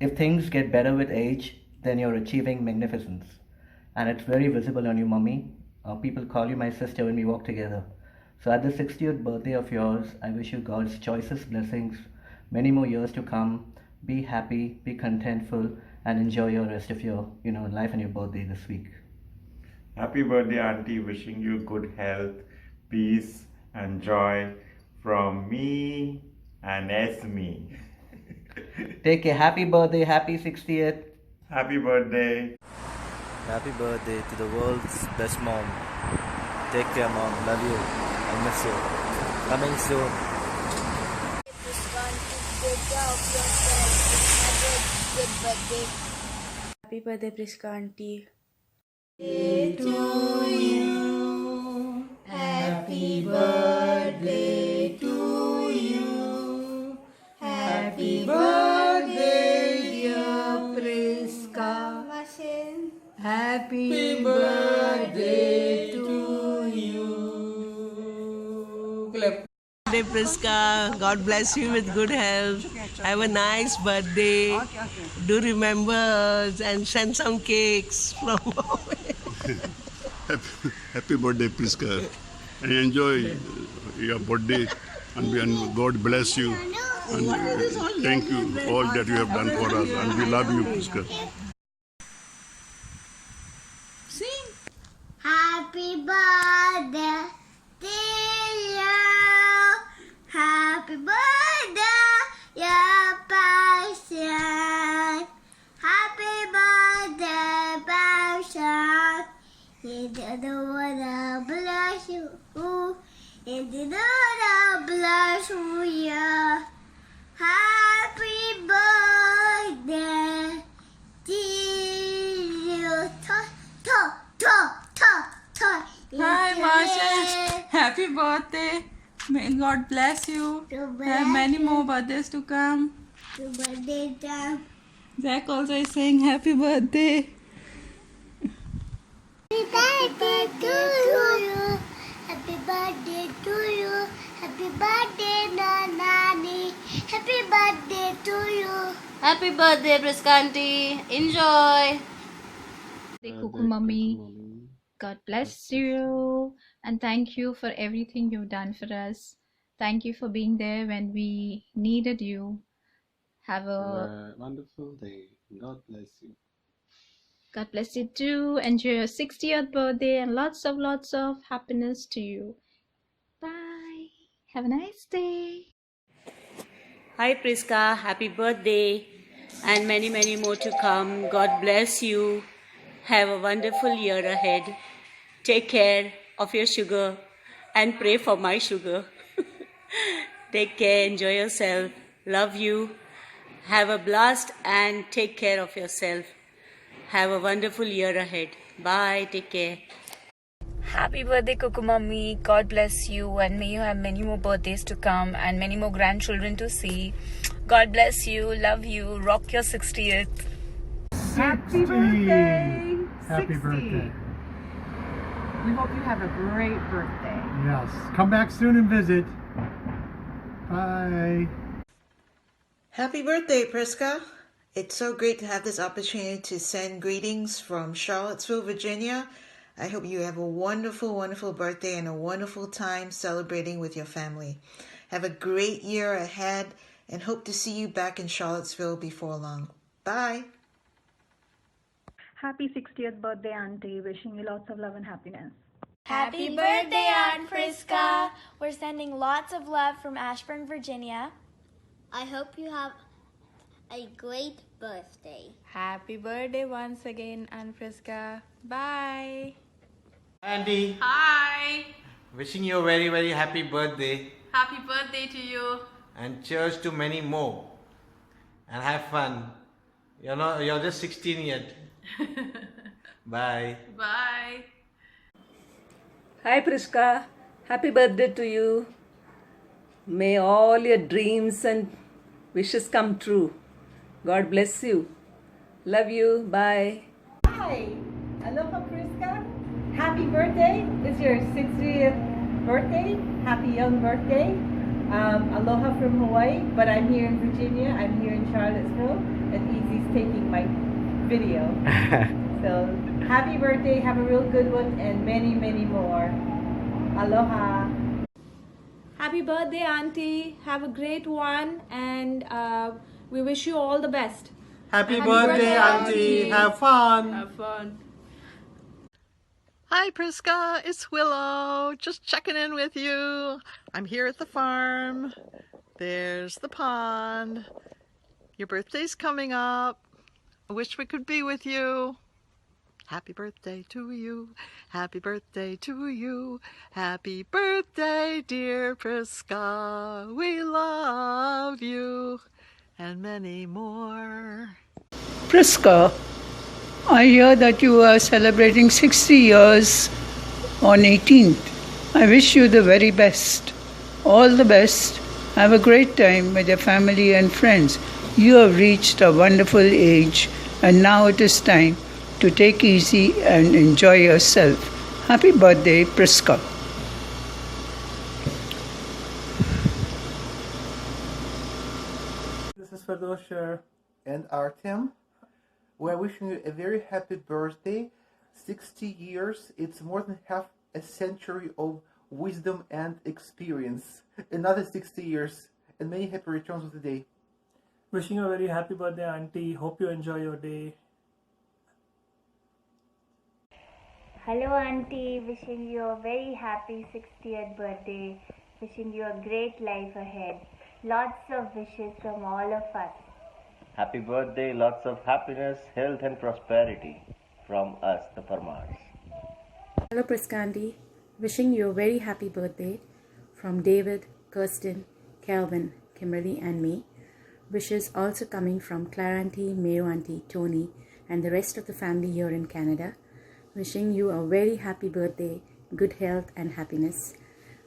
If things get better with age, then you're achieving magnificence. And it's very visible on you, mummy. People call you my sister when we walk together. So at the 60th birthday of yours, I wish you God's choicest blessings, many more years to come. Be happy, be contentful, and enjoy your rest of your, life and your birthday this week. Happy birthday, Auntie. Wishing you good health, peace, and joy from me and Esme. Take care. Happy birthday. Happy 60th. Happy birthday. Happy birthday to the world's best mom. Take care, mom. Love you. I miss you. Coming soon. Happy birthday, Prisca auntie. To you, happy birthday to you, happy birthday dear Prisca, happy birthday to you. Birthday Prisca, God bless you with good health. Have a nice birthday. Do remember us and send some cakes from home. Happy birthday, Prisca, and enjoy your birthday, and God bless you, and thank you all that you have done for us, and we love you, Prisca. Sing. Happy birthday to you. Happy birthday, your passion. Happy birthday, passion. You don't wanna bless you. You don't wanna bless you. Yeah. Happy birthday to you. Hi, Marshall. Happy birthday. May God bless you. Have many more birthdays to come. Birthday time. Zach also is saying happy birthday. Happy birthday to you. Happy birthday to you. Happy birthday, Nani. Happy birthday to you. Happy birthday, Prisca auntie. Enjoy. Kuku Mummy, God bless you and thank you for everything you've done for us. Thank you for being there when we needed you. Have a wonderful day. God bless you. God bless you too. Enjoy your 60th birthday and lots of happiness to you. Bye. Have a nice day. Hi Prisca, happy birthday and many more to come. God bless you. Have a wonderful year ahead. Take care of your sugar and pray for my sugar. Take care, enjoy yourself. Love you. Have a blast and take care of yourself. Have a wonderful year ahead. Bye, take care. Happy birthday, Kuku Mummy. God bless you and may you have many more birthdays to come and many more grandchildren to see. God bless you. Love you. Rock your 60th. Happy birthday! Happy 60. birthday. We hope you have a great birthday. Yes. Come back soon and visit. Bye. Happy birthday, Prisca. It's so great to have this opportunity to send greetings from Charlottesville, Virginia. I hope you have a wonderful birthday and a wonderful time celebrating with your family. Have a great year ahead and hope to see you back in Charlottesville before long. Bye. Happy 60th birthday, Auntie. Wishing you lots of love and happiness. Happy birthday, Aunt Prisca. We're sending lots of love from Ashburn, Virginia. I hope you have a great birthday. Happy birthday once again, Aunt Prisca. Bye. Andy. Hi. Wishing you a very happy birthday. Happy birthday to you. And cheers to many more. And have fun. You're just 16 yet. Bye. Bye. Hi Prisca, happy birthday to you. May all your dreams and wishes come true. God bless you. Love you. Bye. Hi, aloha Prisca. Happy birthday. It's your 60th birthday. Happy young birthday. Aloha from Hawaii, but I'm here in Virginia. I'm here in Charlottesville, and Easy's taking my video. So, happy birthday, have a real good one, and many, many more. Aloha. Happy birthday, Auntie. Have a great one, and we wish you all the best. Happy birthday, Auntie. Have fun. Have fun. Hi, Prisca. It's Willow. Just checking in with you. I'm here at the farm. There's the pond. Your birthday's coming up. I wish we could be with you. Happy birthday to you. Happy birthday to you. Happy birthday, dear Prisca. We love you. And many more. Prisca, I hear that you are celebrating 60 years on 18th. I wish you the very best. All the best. Have a great time with your family and friends. You have reached a wonderful age, and now it is time to take easy and enjoy yourself. Happy birthday, Prisca. This is Fadosha and Artem. We're wishing you a very happy birthday. 60 years, it's more than half a century of wisdom and experience. Another 60 years, and many happy returns of the day. Wishing you a very happy birthday, Auntie. Hope you enjoy your day. Hello, Auntie. Wishing you a very happy 60th birthday. Wishing you a great life ahead. Lots of wishes from all of us. Happy birthday, lots of happiness, health and prosperity from us, the farmers. Hello, Prisca Auntie. Wishing you a very happy birthday from David, Kirsten, Calvin, Kimberly and me. Wishes also coming from Clara Auntie, Mayo Auntie, Tony and the rest of the family here in Canada. Wishing you a very happy birthday, good health and happiness.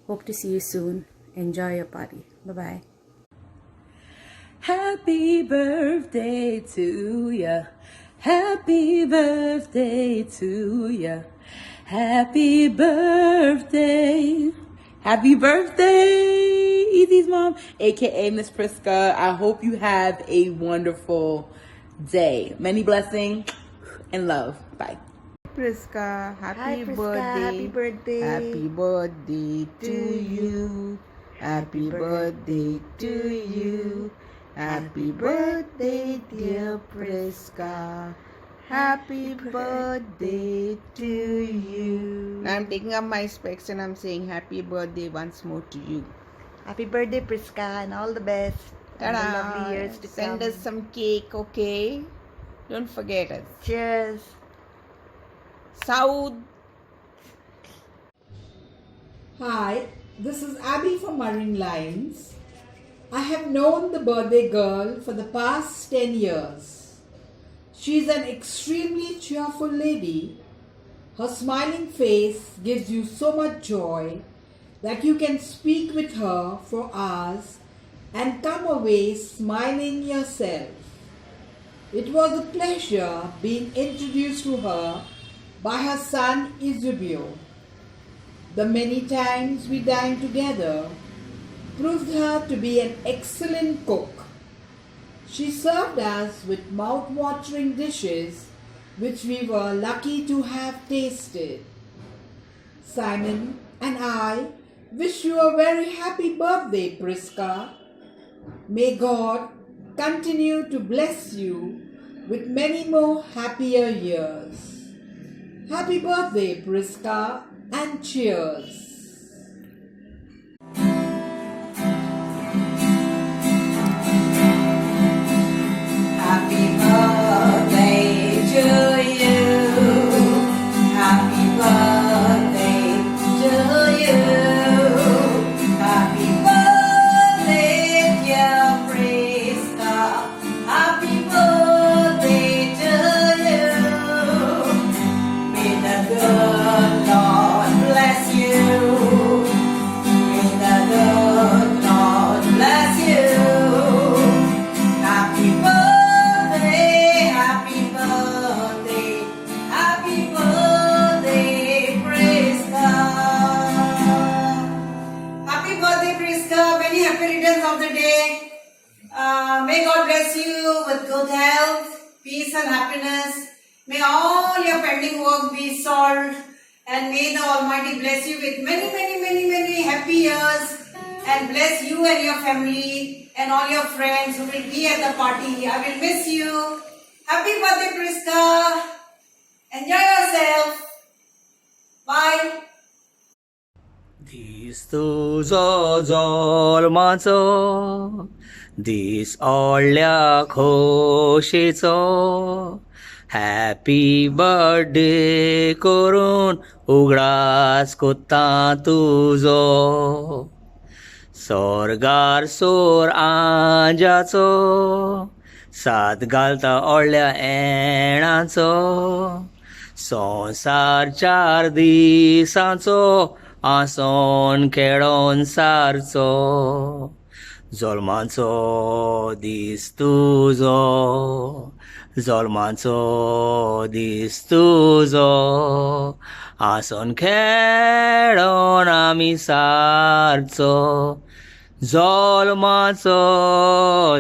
Hope to see you soon. Enjoy your party. Bye-bye. Happy birthday to ya. Happy birthday to ya. Happy birthday. Happy birthday, Easy's mom, aka Miss Prisca. I hope you have a wonderful day. Many blessings and love. Bye. Prisca, happy Prisca. birthday. Happy birthday. Happy birthday to you. Happy birthday to you. Happy birthday, dear Prisca. Happy birthday to you. Now I'm taking up my specs and I'm saying happy birthday once more to you. Happy birthday, Prisca, and all the best. And the lovely years to Send come. us some cake, okay? Don't forget us. Cheers. South. Hi, this is Abby from Marine Lines. I have known the birthday girl for the past 10 years. She is an extremely cheerful lady. Her smiling face gives you so much joy that you can speak with her for hours and come away smiling yourself. It was a pleasure being introduced to her by her son Eusebio. The many times we dined together proved her to be an excellent cook. She served us with mouth-watering dishes which we were lucky to have tasted. Simon and I wish you a very happy birthday, Prisca. May God continue to bless you with many more happier years. Happy birthday, Prisca, and cheers. Happy birthday to you. Happy birthday to you. Happy birthday, dear Prisca. Happy birthday to you. May the good Lord bless you. May God bless you with good health, peace and happiness. May all your pending work be solved, and may the Almighty bless you with many, many, many, many happy years, and bless you and your family and all your friends who will be at the party. I will miss you. Happy birthday, Prisca. Enjoy yourself. Bye. This तुझो जल्माचो दीस व्हडल्या खोशेचो happy birthday करून उगडास कोत्ता तुजो स्वर्गार सोर आंजाचो साथ घालता व्हडल्या एणाचो संसार 4 दिसांचो आसोन खेळोन सारचो जल्माचो दीस तुजो जल्माचो दीस तुजो आसोन खेळोन आमी सारचो जल्माचो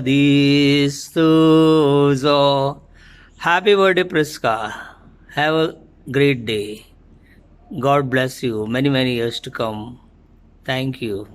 दीस तुजो. Happy birthday, Prisca. Have a great day. God bless you. Many, many years to come. Thank you.